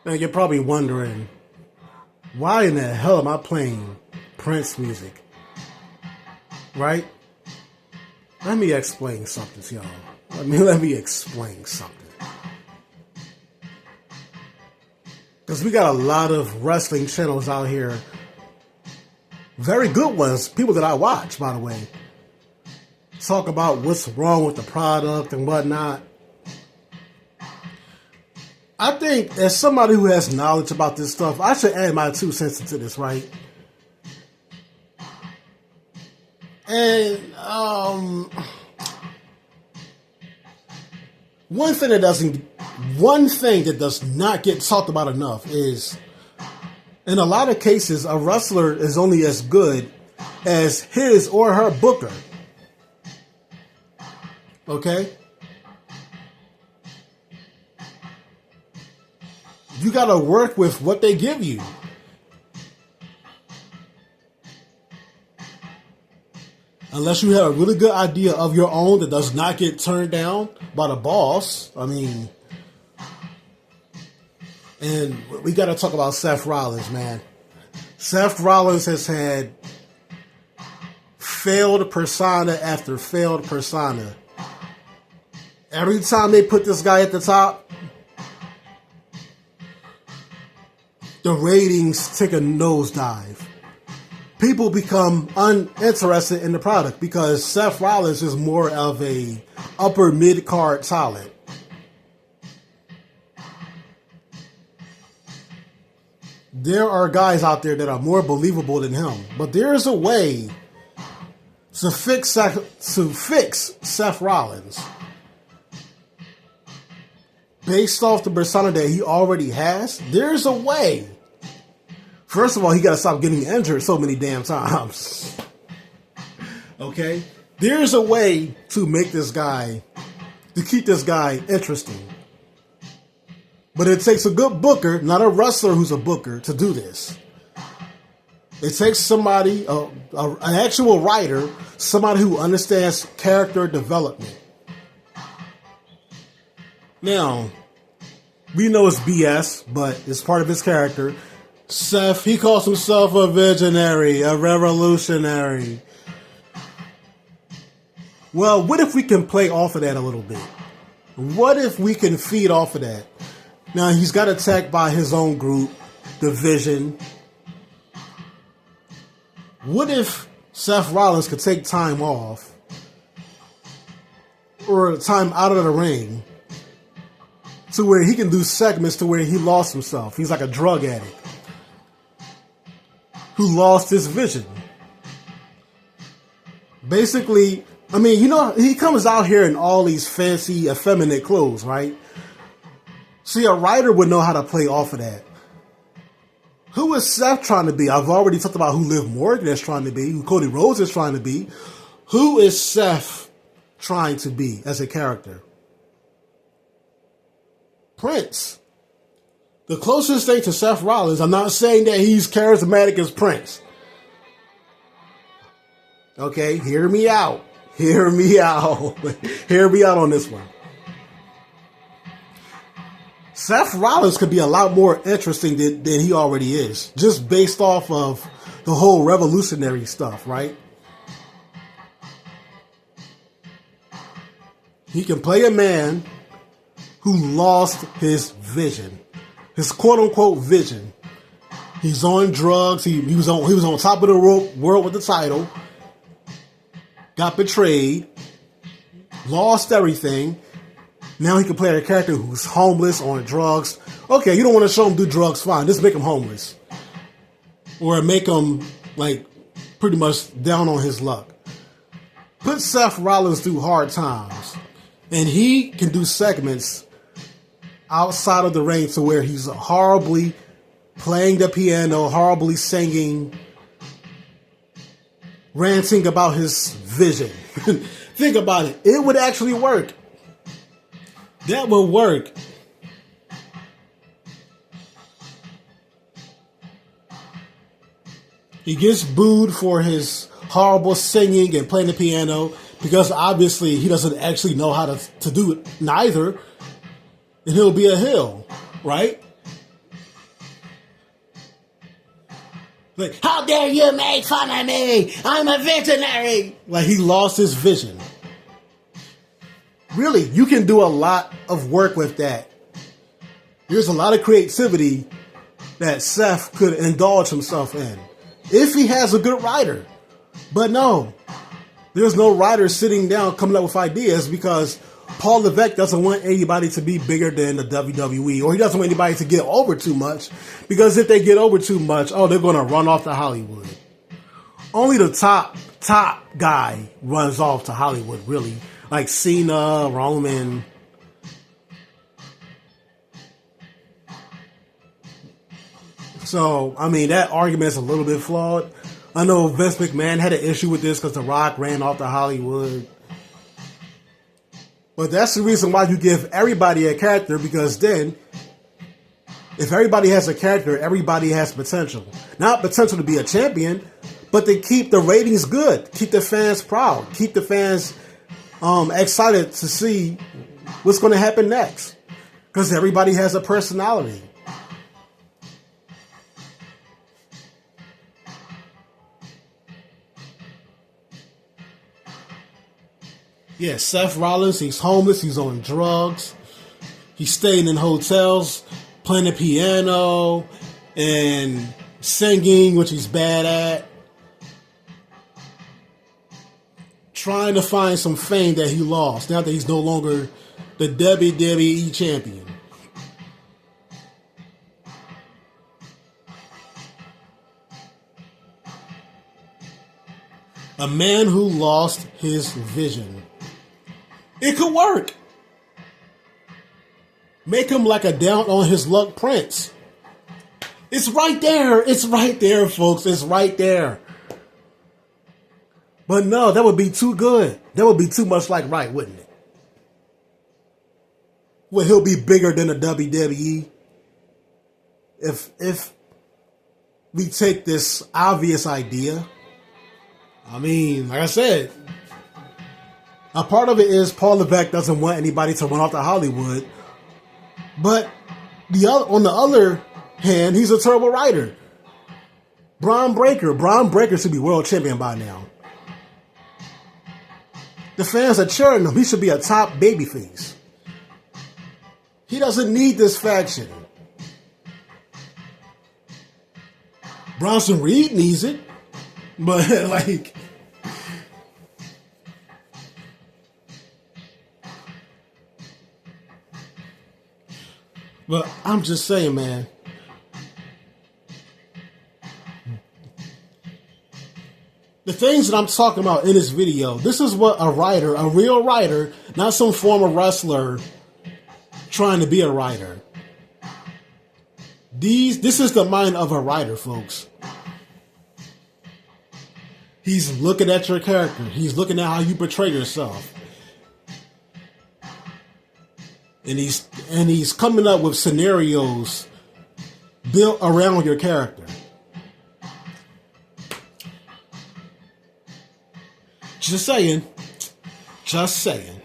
Now you're probably wondering, why in the hell am I playing Prince music? Right? Let me explain something to y'all. Let me explain something. Because we got a lot of wrestling channels out here. Very good ones. People that I watch, by the way. Talk about what's wrong with the product and whatnot. I think as somebody who has knowledge about this stuff, I should add my 2 cents into this, right? And one thing that does not get talked about enough is, in a lot of cases, a wrestler is only as good as his or her booker. Okay? You got to work with what they give you. Unless you have a really good idea of your own that does not get turned down by the boss. I mean, and we got to talk about Seth Rollins, man. Seth Rollins has had failed persona after failed persona. Every time they put this guy at the top, the ratings take a nosedive. People become uninterested in the product because Seth Rollins is more of a upper mid-card talent. There are guys out there that are more believable than him, but there is a way to fix Seth Rollins based off the persona that he already has. There's a way. First of all, he got to stop getting injured so many damn times. Okay? There's a way to make this guy, to keep this guy interesting. But it takes a good booker, not a wrestler who's a booker, to do this. It takes somebody, an actual writer, somebody who understands character development. Now, we know it's BS, but it's part of his character. Seth, he calls himself a visionary, a revolutionary. Well, what if we can play off of that a little bit? What if we can feed off of that? Now, he's got attacked by his own group, the Vision. What if Seth Rollins could take time off or time out of the ring to where he can do segments to where he lost himself? He's like a drug addict who lost his vision. Basically, I mean, you know, he comes out here in all these fancy, effeminate clothes, right? See, a writer would know how to play off of that. Who is Seth trying to be? I've already talked about who Liv Morgan is trying to be, who Cody Rhodes is trying to be. Who is Seth trying to be as a character? Prince. The closest thing to Seth Rollins, I'm not saying that he's charismatic as Prince. Okay, hear me out. Hear me out. Hear me out on this one. Seth Rollins could be a lot more interesting than he already is, just based off of the whole revolutionary stuff, right? He can play a man who lost his vision. His quote-unquote vision. He's on drugs. He was on top of the world with the title. Got betrayed. Lost everything. Now he can play a character who's homeless, on drugs. Okay, you don't want to show him do drugs, fine. Just make him homeless. Or make him, like, pretty much down on his luck. Put Seth Rollins through hard times. And he can do segments outside of the ring to where he's horribly playing the piano, horribly singing, ranting about his vision. Think about it. It would actually work. That would work. He gets booed for his horrible singing and playing the piano. because obviously he doesn't actually know how to do it neither, and he'll be a heel, right? Like, how dare you make fun of me? I'm a visionary. Like, he lost his vision. Really, you can do a lot of work with that. There's a lot of creativity that Seth could indulge himself in if he has a good writer. But no, there's no writer sitting down coming up with ideas because Paul Levesque doesn't want anybody to be bigger than the WWE, or he doesn't want anybody to get over too much, because if they get over too much, they're going to run off to Hollywood. Only the top guy runs off to Hollywood, really, like Cena, Roman. So, I mean, that argument is a little bit flawed. I know Vince McMahon had an issue with this because The Rock ran off to Hollywood. But that's the reason why you give everybody a character, because then, if everybody has a character, everybody has potential. Not potential to be a champion, but to keep the ratings good, keep the fans proud, keep the fans excited to see what's going to happen next. Because everybody has a personality. Yeah, Seth Rollins, he's homeless, he's on drugs, he's staying in hotels, playing the piano, and singing, which he's bad at. Trying to find some fame that he lost, now that he's no longer the WWE champion. A man who lost his vision. It could work. Make him like a down on his luck Prince. It's right there. It's right there, folks. It's right there. But no, that would be too good. That would be too much like right, wouldn't it? Well, he'll be bigger than the WWE. If we take this obvious idea, I mean, like I said, a part of it is Paul Levesque doesn't want anybody to run off to Hollywood. But on the other hand, he's a terrible writer. Braun Breaker should be world champion by now. The fans are cheering him. He should be a top babyface. He doesn't need this faction. Bronson Reed needs it. But, like, but I'm just saying, man. The things that I'm talking about in this video, this is what a writer, a real writer, not some former wrestler trying to be a writer. This is the mind of a writer, folks. He's looking at your character. He's looking at how you portray yourself. And he's coming up with scenarios built around your character. Just saying. Just saying.